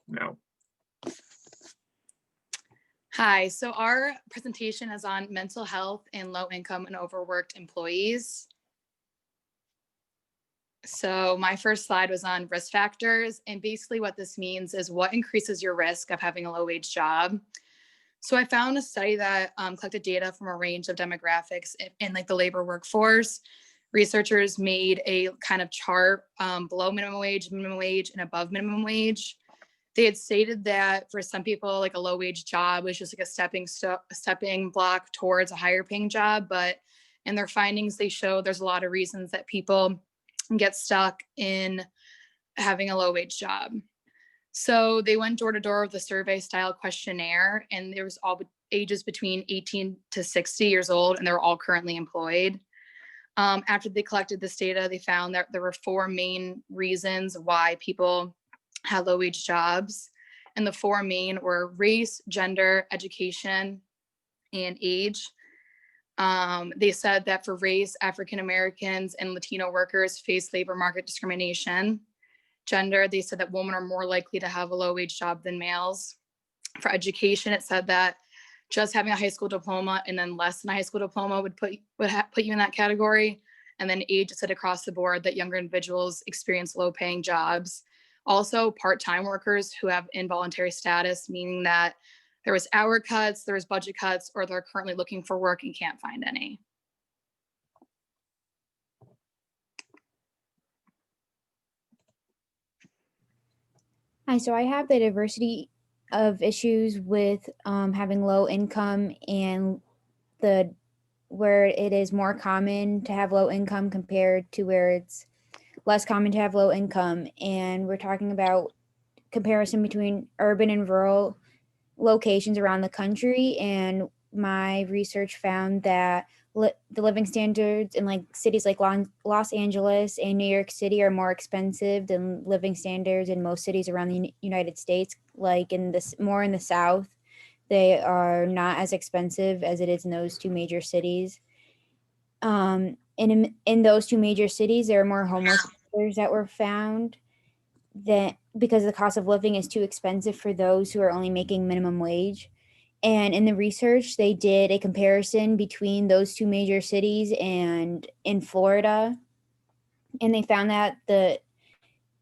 now. Hi, so our presentation is on mental health in low income and overworked employees. So my first slide was on risk factors, and basically what this means is what increases your risk of having a low wage job. So I found a study that collected data from a range of demographics in like the labor workforce. Researchers made a kind of chart below minimum wage, and above minimum wage. They had stated that for some people, like a low wage job was just like a stepping block towards a higher paying job. But in their findings, they show there's a lot of reasons that people get stuck in having a low wage job. So they went door to door with a survey style questionnaire, and there was all ages between 18 to 60 years old, and they're all currently employed. After they collected this data, they found that there were 4 main reasons why people had low wage jobs. And the 4 main were race, gender, education, and age. They said that for race, African Americans and Latino workers face labor market discrimination. Gender, they said that women are more likely to have a low wage job than males. For education, it said that just having a high school diploma and then less than a high school diploma would put you in that category. And then age, it said across the board that younger individuals experience low paying jobs. Also, part-time workers who have involuntary status, meaning that there was hour cuts, there was budget cuts, or they're currently looking for work and can't find any. Hi, so I have the diversity of issues with having low income and where it is more common to have low income compared to where it's less common to have low income. And we're talking about comparison between urban and rural locations around the country. And my research found that the living standards in like cities like Los Angeles and New York City are more expensive than living standards in most cities around the United States. Like more in the South, they are not as expensive as it is in those 2 major cities. And in those 2 major cities, there are more homeless workers that were found because the cost of living is too expensive for those who are only making minimum wage. And in the research, they did a comparison between those 2 major cities and in Florida. And they found that the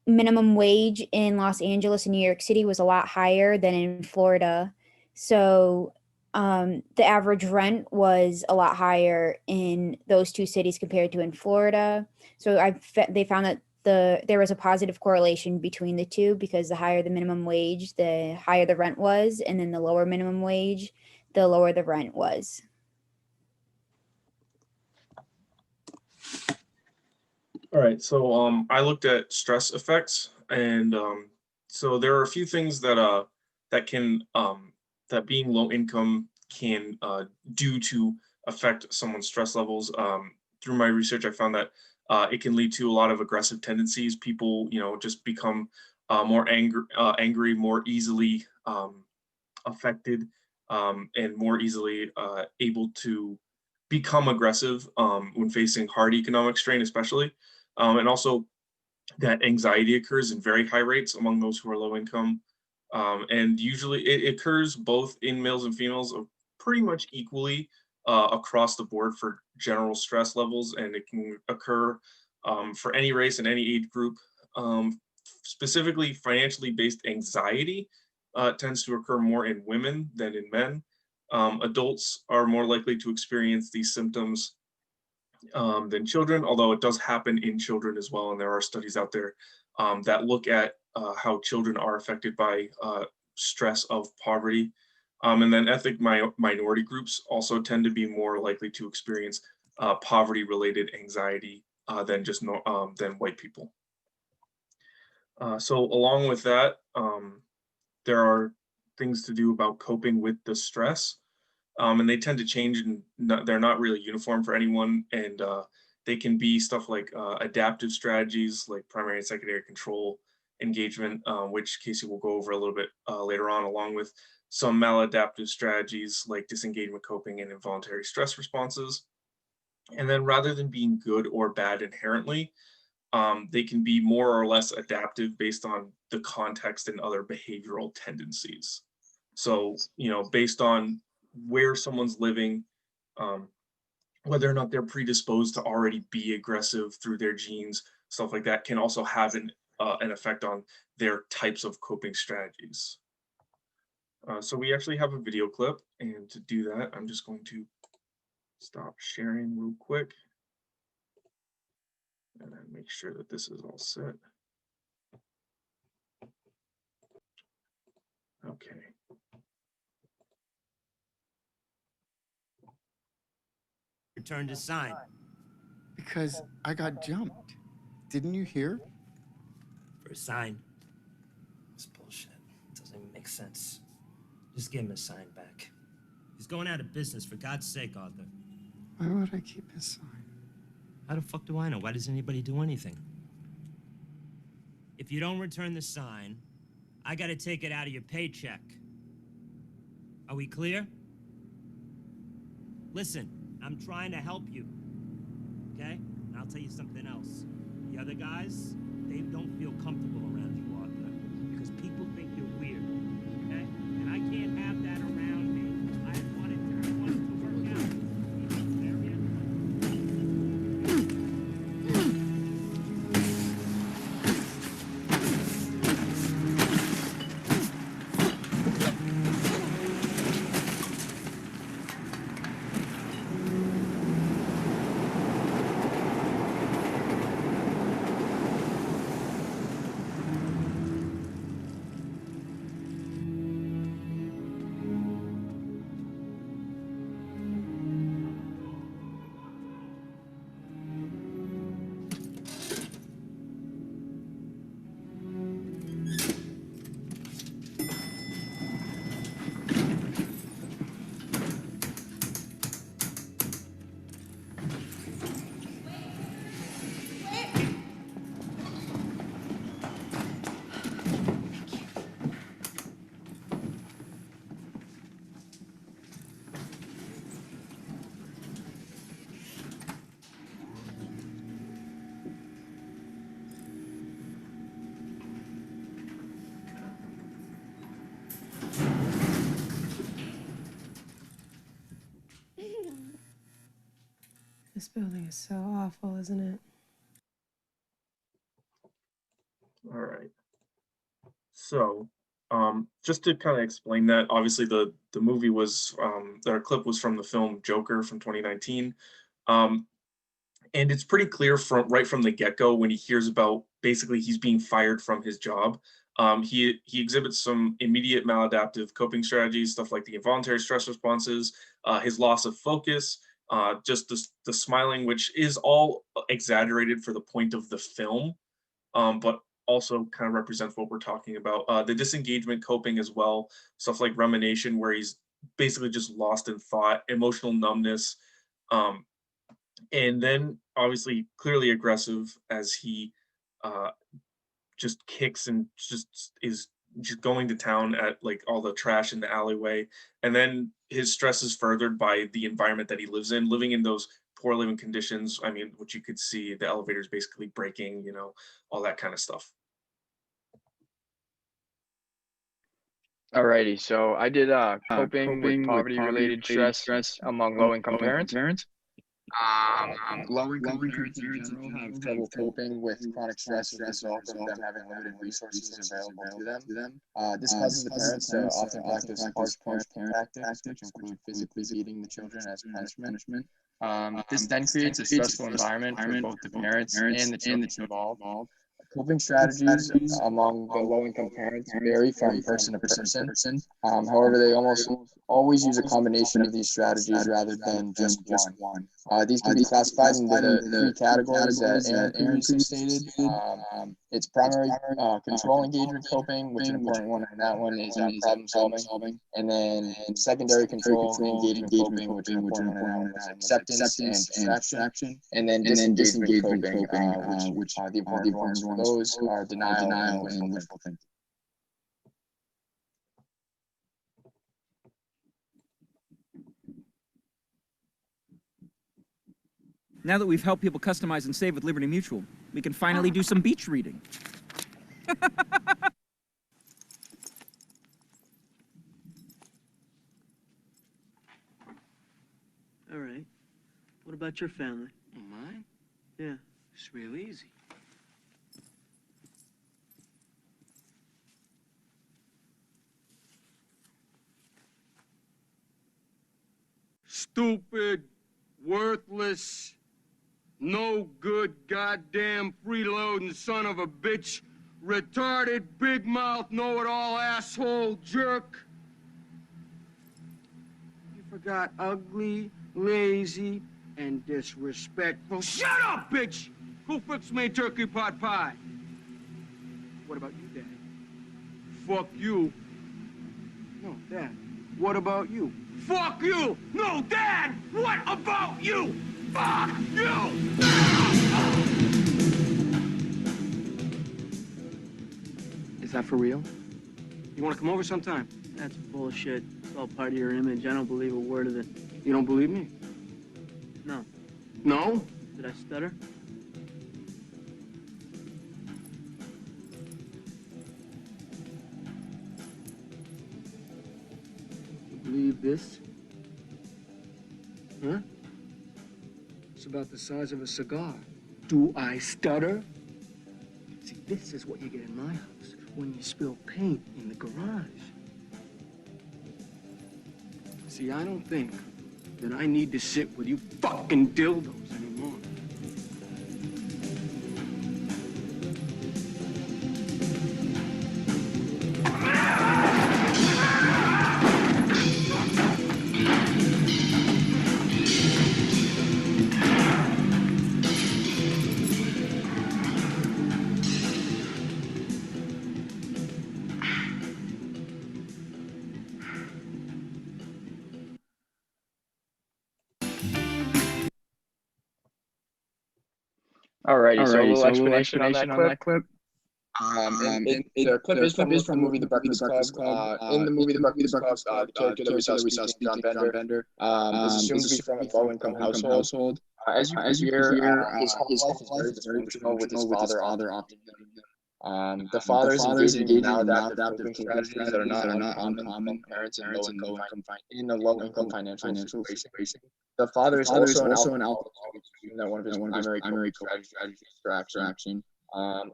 minimum wage in Los Angeles and New York City was a lot higher than in Florida. So the average rent was a lot higher in those 2 cities compared to in Florida. So they found that there was a positive correlation between the 2, because the higher the minimum wage, the higher the rent was, and then the lower minimum wage, the lower the rent was. All right, so I looked at stress effects, and so there are a few things that that being low income can do to affect someone's stress levels. Through my research, I found that it can lead to a lot of aggressive tendencies. People, just become more angry, more easily affected, and more easily able to become aggressive when facing hard economic strain, especially. And also that anxiety occurs in very high rates among those who are low income. And usually it occurs both in males and females pretty much equally across the board for general stress levels, and it can occur for any race and any age group. Specifically, financially based anxiety tends to occur more in women than in men. Adults are more likely to experience these symptoms than children, although it does happen in children as well. And there are studies out there that look at how children are affected by stress of poverty. And then ethnic minority groups also tend to be more likely to experience poverty-related anxiety than than white people. So along with that, there are things to do about coping with the stress. And they tend to change, and they're not really uniform for anyone. And they can be stuff like adaptive strategies, like primary and secondary control engagement, which Casey will go over a little bit later on, along with some maladaptive strategies like disengagement coping and involuntary stress responses. And then rather than being good or bad inherently, they can be more or less adaptive based on the context and other behavioral tendencies. So, based on where someone's living, um, whether or not they're predisposed to already be aggressive through their genes, stuff like that can also have an effect on their types of coping strategies. So we actually have a video clip, and to do that, I'm just going to stop sharing real quick and then make sure that this is all set. Okay. Return to sign. Because I got jumped. Didn't you hear? For a sign. This bullshit. Doesn't even make sense. Just give him his sign back. He's going out of business, for God's sake, Arthur. Why would I keep his sign? How the fuck do I know? Why does anybody do anything? If you don't return the sign, I gotta take it out of your paycheck. Are we clear? Listen, I'm trying to help you. Okay? And I'll tell you something else. The other guys, they don't feel comfortable around you, Arthur, because people think you're weird. Okay? And I can't have that around me. I want it to work out. This building is so awful, isn't it? All right. So, just to kind of explain that, obviously the movie was our clip was from the film Joker from 2019. And it's pretty clear from right from the get-go when he hears about basically he's being fired from his job. He exhibits some immediate maladaptive coping strategies, stuff like the involuntary stress responses, his loss of focus, just the smiling, which is all exaggerated for the point of the film, but also kind of represents what we're talking about. The disengagement coping as well, stuff like rumination, where he's basically just lost in thought, emotional numbness, and then obviously clearly aggressive as he uh, just kicks and just is just going to town at like all the trash in the alleyway. And then his stress is furthered by the environment that he lives in, living in those poor living conditions. I mean, which you could see the elevators basically breaking, all that kind of stuff. Alrighty, so I did coping with poverty-related stress among low-income parents. Low-income parents in general have trouble coping with chronic stress as a result of them having limited resources available to them. This causes the parents to often practice harsh parent tactics, which include physically beating the children as punishment. This then creates a stressful environment for both the parents and the children involved. Coping strategies among the low-income parents vary from person to person. However, they almost always use a combination of these strategies rather than just one. These can be classified into the three categories that Aaryn previously stated. It's primary control engagement coping, which an important one on that one is problem solving. And then secondary control engagement coping, which an important one on that one is acceptance and distraction. And then disengagement coping, which the important ones for those are denial and wishful thinking. Now that we've helped people customize and save with Liberty Mutual, We can finally do some beach reading. All right. What about your family? Mine? Yeah. It's real easy. Stupid, worthless, no good, goddamn freeloading son of a bitch, retarded, big mouth, know-it-all asshole jerk. You forgot ugly, lazy, and disrespectful. Shut up, bitch! Who fixed me turkey pot pie? What about you, Dad? Fuck you. No, Dad. What about you? Fuck you! No, Dad! What about you? Fuck you! Is that for real? You want to come over sometime? That's bullshit. It's all part of your image. I don't believe a word of it. You don't believe me? No. No? Did I stutter? You believe this? Huh? It's about the size of a cigar. Do I stutter? See, this is what you get in my house when you spill paint in the garage. See, I don't think that I need to sit with you fucking dildos anymore. Alrighty, so a little explanation on that clip. The clip is from the movie The Breakfast Club. In the movie The Breakfast Club, the character that we saw speaking, John Bender, is assumed to be from a low-income household. As you can hear, his home life is very dysfunctional with his father opting out. The father is engaging in maladaptive coping strategies that are not uncommon among parents in a low-income financial situation. The father is also an alcoholic, that one of his primary coping strategies is distraction.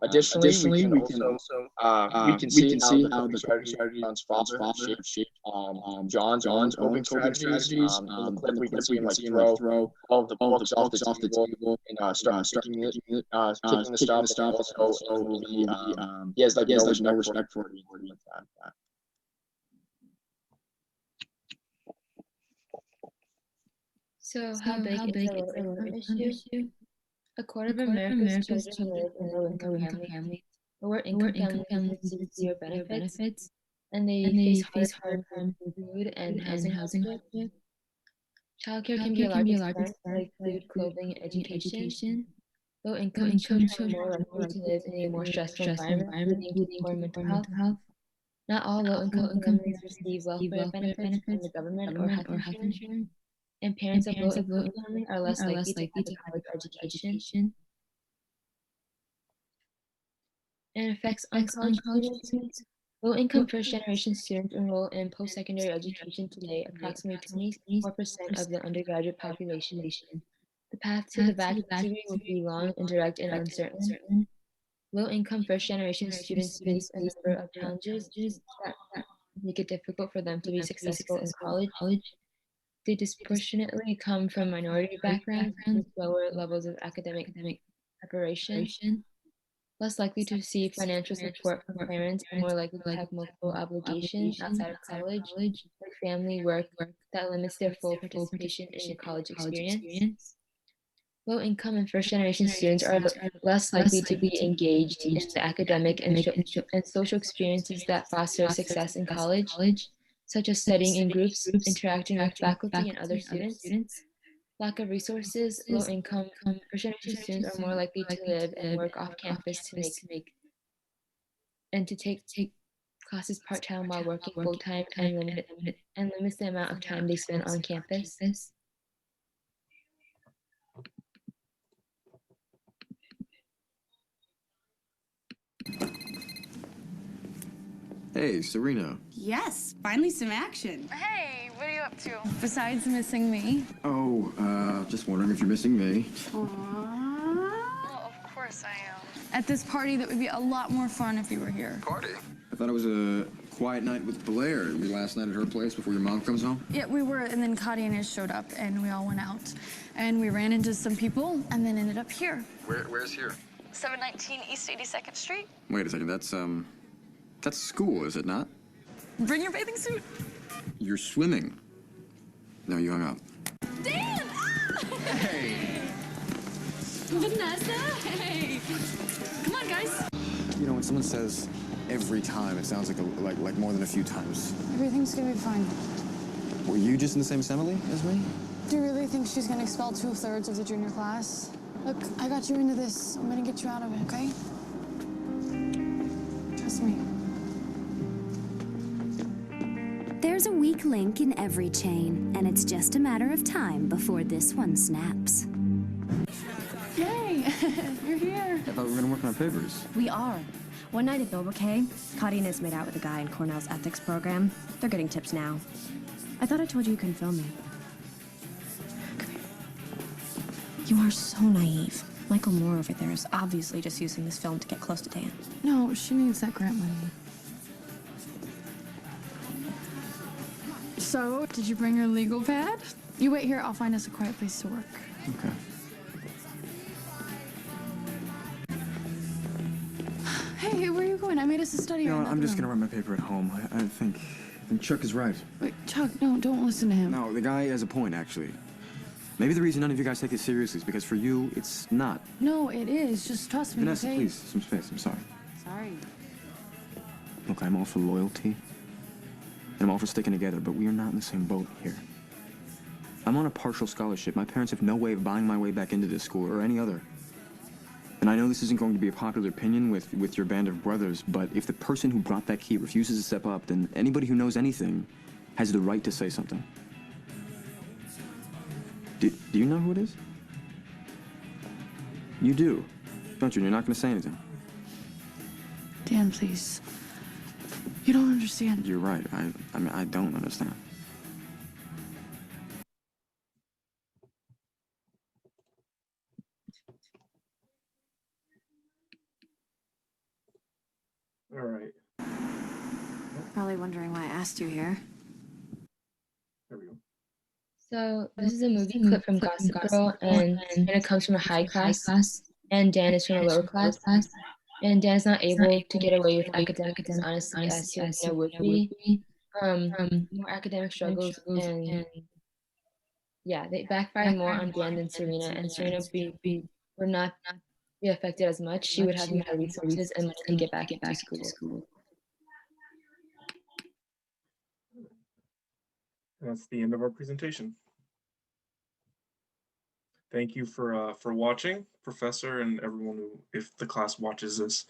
Additionally, we can see how the coping strategy John's father shaped John's own coping strategies. In the clip, we can see him throw all of the books off the table and start kicking the stuff. And also, in the movie, he has no respect for it. So how big is the low-income issue? A quarter of America's children live in low-income families. Lower-income families receive zero benefits, and they face hard time for food and housing hardship. Childcare can be a large expense, like food, clothing, and education. Low-income children are more likely to live in a more stressful environment, leading to poor mental health. Not all low-income families receive welfare benefits from the government or health insurance. And parents of low-income families are less likely to have a college education. And effects on college students. Low-income first-generation students enroll in post-secondary education today, approximately 24% of the undergraduate population. The path to the bachelor's degree will be long, indirect, and uncertain. Low-income first-generation students face a number of challenges that make it difficult for them to be successful in college. They disproportionately come from minority backgrounds with lower levels of academic preparation, less likely to receive financial support from parents, and more likely to have multiple obligations outside of college, like family work, that limits their full participation in college experience. Low-income and first-generation students are less likely to be engaged in the academic and social experiences that foster success in college, such as studying in groups, interacting with faculty and other students. Lack of resources, low-income first-generation students are more likely to live and work off campus to take classes part-time while working full-time and limits the amount of time they spend on campus. Hey, Serena. Yes, finally some action. Hey, what are you up to? Besides missing me. Oh, just wondering if you're missing me. Aww. Well, of course I am. At this party, that would be a lot more fun if you were here. Party? I thought it was a quiet night with Blair. Your last night at her place before your mom comes home? Yeah, we were, and then Cotty and Ish showed up, and we all went out. And we ran into some people, and then ended up here. Where's here? 719 East 82nd Street. Wait a second, that's school, is it not? Bring your bathing suit. You're swimming. No, you hung up. Dan! Hey! Vanessa, hey! Come on, guys. You know, when someone says every time, it sounds like more than a few times. Everything's gonna be fine. Were you just in the same assembly as me? Do you really think she's gonna expel 2/3 of the junior class? Look, I got you into this. I'm gonna get you out of it, okay? Trust me. There's a weak link in every chain, and it's just a matter of time before this one snaps. Yay! You're here. I thought we were gonna work on our papers. We are. One night at Bilberkay, Cotty and Is made out with a guy in Cornell's ethics program. They're getting tips now. I thought I told you you couldn't film me. Come here. You are so naive. Michael Moore over there is obviously just using this film to get close to Dan. No, she needs that grant money. So, did you bring your legal pad? You wait here, I'll find us a quiet place to work. Okay. Hey, where are you going? I made us a study. You know right what, in I'm that just gonna room. write my paper at home. I think Chuck is right. Wait, Chuck, no, don't listen to him. No, the guy has a point, actually. Maybe the reason none of you guys take this seriously is because for you, it's not. No, it is. Just trust me, Vanessa, okay? please, some space. I'm sorry. Sorry. Look, I'm all for loyalty. And I'm all for sticking together, but we are not in the same boat here. I'm on a partial scholarship. My parents have no way of buying my way back into this school or any other. And I know this isn't going to be a popular opinion with your band of brothers, but if the person who brought that key refuses to step up, then anybody who knows anything has the right to say something. Do you know who it is? You do, don't you? You're not going to say anything. Dan, please. You don't understand. You're right. I mean, I don't understand. All right. Probably wondering why I asked you here. There we go. So this is a movie clip from Gossip Girl, and it comes from a high class, and Dan is from a lower class, and Dan's not able to get away with academics as honestly as Serena would be. More academic struggles, and yeah, they backfire more on Dan than Serena, and Serena would not be affected as much. She would have more resources and money to get back into school. That's the end of our presentation. Thank you for watching, Professor, and everyone who, if the class watches this.